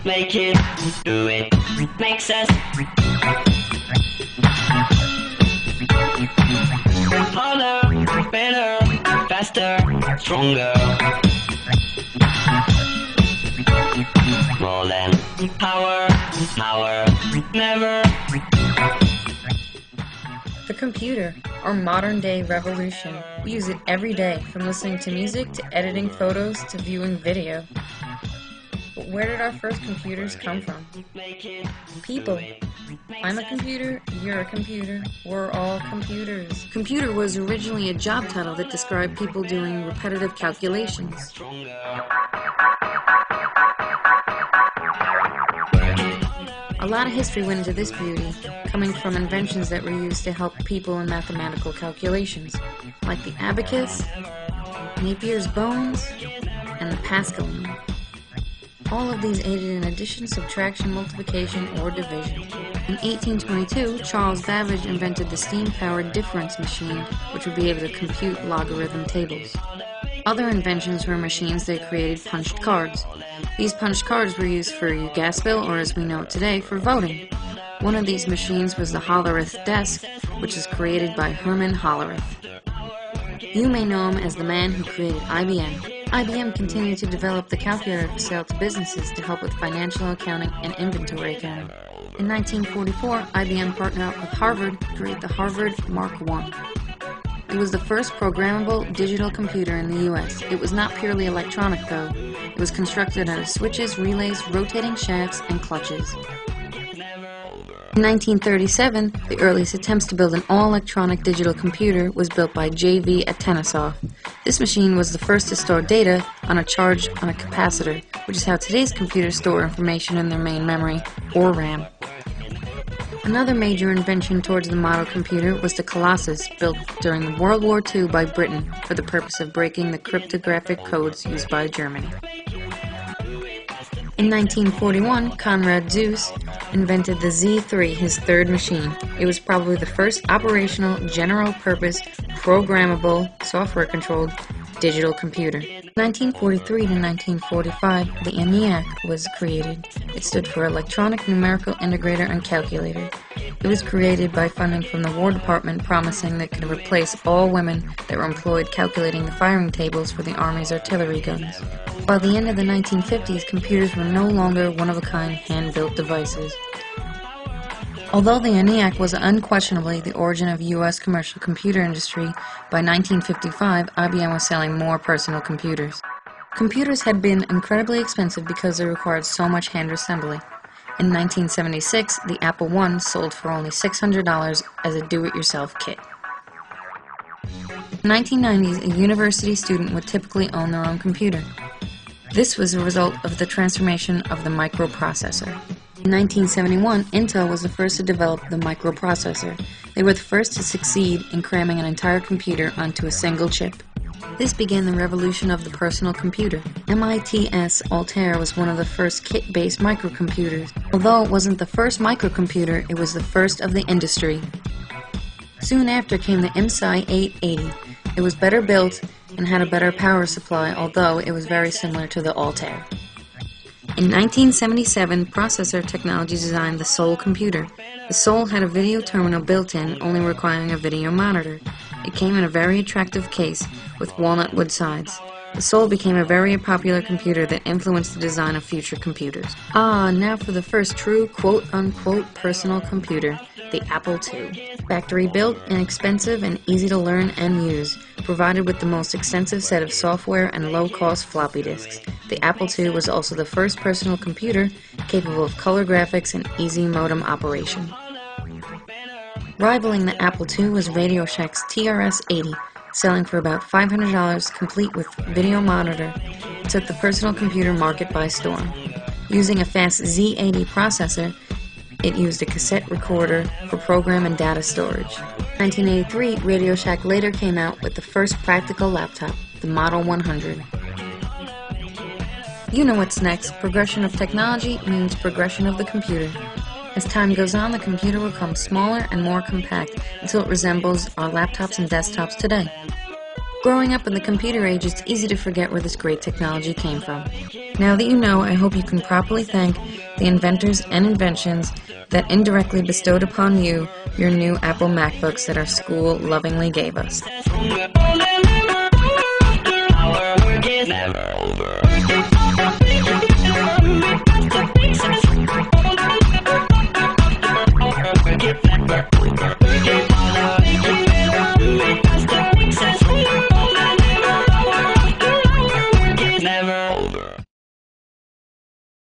make it, do it, makes us harder, better, faster, stronger, more than power, never. The computer, our modern-day revolution. We use it every day, from listening to music to editing photos to viewing video. But where did our first computers come from? People. I'm a computer, you're a computer, we're all computers. Computer was originally a job title that described people doing repetitive calculations. A lot of history went into this beauty, coming from inventions that were used to help people in mathematical calculations, like the abacus, Napier's bones, and the Pascaline. All of these aided in addition, subtraction, multiplication, or division. In 1822, Charles Babbage invented the steam-powered difference machine, which would be able to compute logarithm tables. Other inventions were machines that created punched cards. These punched cards were used for your gas bill, or as we know it today, for voting. One of these machines was the Hollerith desk, which was created by Herman Hollerith. You may know him as the man who created IBM. IBM continued to develop the calculator for sale to businesses to help with financial accounting and inventory accounting. In 1944, IBM partnered up with Harvard to create the Harvard Mark I. It was the first programmable digital computer in the U.S. It was not purely electronic, though. It was constructed out of switches, relays, rotating shafts, and clutches. In 1937, the earliest attempts to build an all-electronic digital computer was built by J.V. at Kennesaw. This machine was the first to store data on a charge on a capacitor, which is how today's computers store information in their main memory, or RAM. Another major invention towards the model computer was the Colossus, built during World War II by Britain for the purpose of breaking the cryptographic codes used by Germany. In 1941, Konrad Zuse invented the Z3, his third machine. It was probably the first operational, general-purpose, programmable, software-controlled digital computer. 1943 to 1945, the ENIAC was created. It stood for Electronic Numerical Integrator and Calculator. It was created by funding from the War Department, promising that it could replace all women that were employed calculating the firing tables for the Army's artillery guns. By the end of the 1950s, computers were no longer one-of-a-kind hand-built devices. Although the ENIAC was unquestionably the origin of U.S. commercial computer industry, by 1955, IBM was selling more personal computers. Computers had been incredibly expensive because they required so much hand assembly. In 1976, the Apple I sold for only $600 as a do-it-yourself kit. In the 1990s, a university student would typically own their own computer. This was a result of the transformation of the microprocessor. In 1971, Intel was the first to develop the microprocessor. They were the first to succeed in cramming an entire computer onto a single chip. This began the revolution of the personal computer. MIT's Altair was one of the first kit-based microcomputers. Although it wasn't the first microcomputer, it was the first of the industry. Soon after came the MSI 880. It was better built and had a better power supply, although it was very similar to the Altair. In 1977, Processor Technologies designed the Sol computer. The Sol had a video terminal built in, only requiring a video monitor. It came in a very attractive case with walnut wood sides. The Sol became a very popular computer that influenced the design of future computers. Now for the first true quote-unquote personal computer, the Apple II. Factory-built, inexpensive, and easy to learn and use, provided with the most extensive set of software and low-cost floppy disks. The Apple II was also the first personal computer capable of color graphics and easy modem operation. Rivaling the Apple II was Radio Shack's TRS-80, selling for about $500 complete with video monitor. It took the personal computer market by storm. Using a fast Z80 processor, it used a cassette recorder for program and data storage. In 1983, Radio Shack later came out with the first practical laptop, the Model 100. You know what's next. Progression of technology means progression of the computer. As time goes on, the computer will become smaller and more compact until it resembles our laptops and desktops today. Growing up in the computer age, it's easy to forget where this great technology came from. Now that you know, I hope you can properly thank the inventors and inventions that indirectly bestowed upon you your new Apple MacBooks that our school lovingly gave us. Our work is never over. Our work is never over.